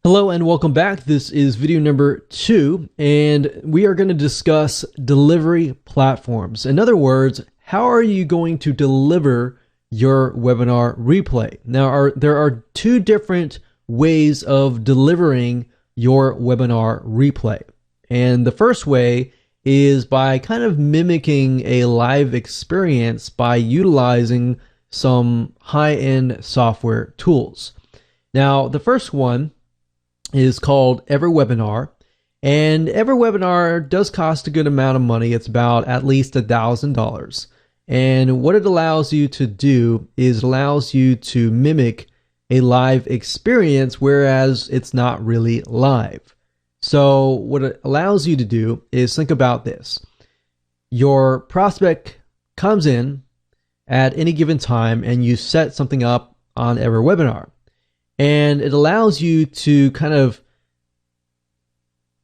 Hello and welcome back. This is video number 2, and we are going to discuss delivery platforms. In other words, how are you going to deliver your webinar replay? Now, there are two different ways of delivering your webinar replay. And the first way is by kind of mimicking a live experience by utilizing some high-end software tools. Now, the first one is called EverWebinar, and EverWebinar does cost a good amount of money. It's about at least $1,000. And what it allows you to do is allows you to mimic a live experience, whereas it's not really live. So what it allows you to do is think about this. Your prospect comes in at any given time and you set something up on EverWebinar. And it allows you to kind of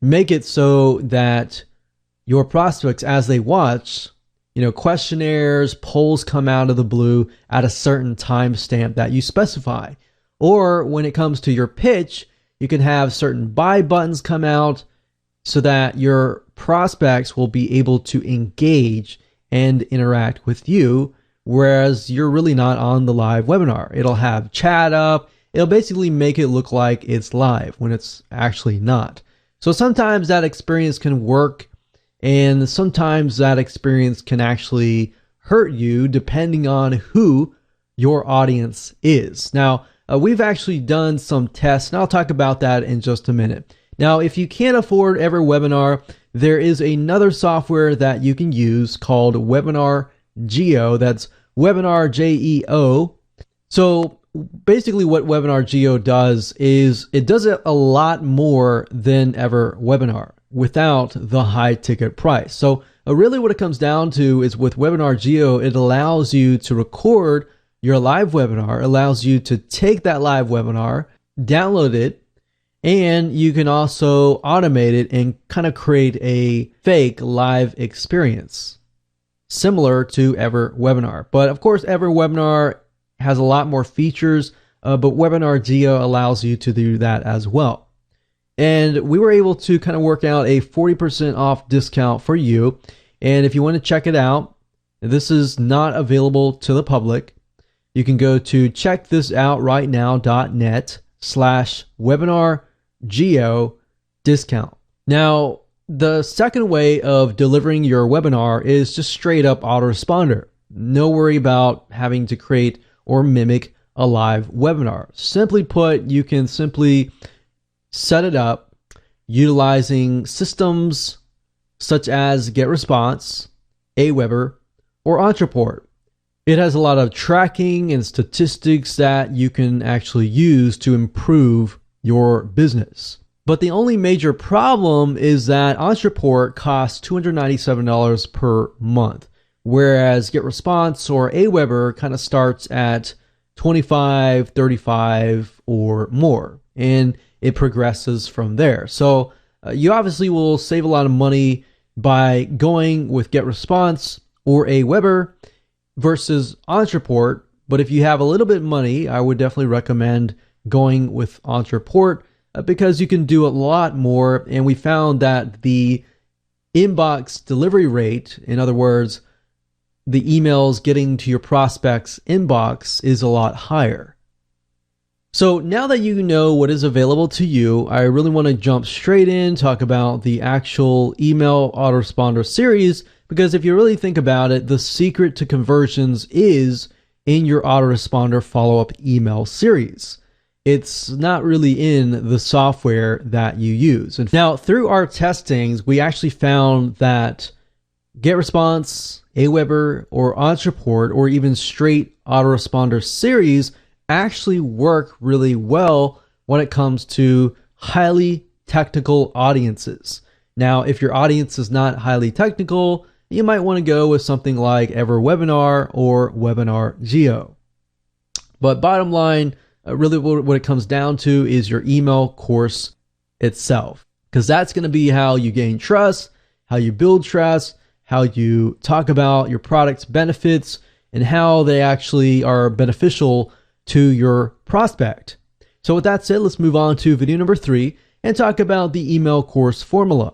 make it so that your prospects, as they watch, questionnaires, polls come out of the blue at a certain timestamp that you specify. Or when it comes to your pitch, you can have certain buy buttons come out so that your prospects will be able to engage and interact with you, whereas you're really not on the live webinar. It'll have chat up. It'll basically make it look like it's live when it's actually not. So sometimes that experience can work, and sometimes that experience can actually hurt you depending on who your audience is. Now, we've actually done some tests, and I'll talk about that in just a minute. Now, if you can't afford EverWebinar, there is another software that you can use called Webinar-Geo. That's Webinar-Geo. So basically what Webinar-Geo does is it does it a lot more than EverWebinar without the high ticket price. So really what it comes down to is with Webinar-Geo, it allows you to record your live webinar, allows you to take that live webinar, download it, and you can also automate it and kind of create a fake live experience similar to EverWebinar. But of course, EverWebinar has a lot more features, but Webinar-Geo allows you to do that as well. And we were able to kind of work out a 40% off discount for you. And if you want to check it out, this is not available to the public. You can go to checkthisoutRightNow.net/Webinar-Geo discount. Now, the second way of delivering your webinar is just straight up autoresponder. No worry about having to create or mimic a live webinar. Simply put, you can simply set it up utilizing systems such as GetResponse, Aweber, or Ontraport. It has a lot of tracking and statistics that you can actually use to improve your business. But the only major problem is that Ontraport costs $297 per month, whereas GetResponse or Aweber kind of starts at $25, $35 or more, and it progresses from there. So you obviously will save a lot of money by going with GetResponse or Aweber versus Ontraport. But if you have a little bit of money, I would definitely recommend going with Ontraport because you can do a lot more. And we found that the inbox delivery rate, in other words, the emails getting to your prospect's inbox, is a lot higher. So now that you know what is available to you, I really want to jump straight in, talk about the actual email autoresponder series, because if you really think about it, the secret to conversions is in your autoresponder follow-up email series. It's not really in the software that you use. And now, through our testings, we actually found that GetResponse, Aweber, or Ontraport, or even straight autoresponder series actually work really well when it comes to highly technical audiences. Now, if your audience is not highly technical, you might want to go with something like EverWebinar or Webinar-Geo. But bottom line, really what it comes down to is your email course itself, because that's going to be how you gain trust, how you build trust, how you talk about your product's benefits, and how they actually are beneficial to your prospect. So with that said, let's move on to video number 3 and talk about the email course formula.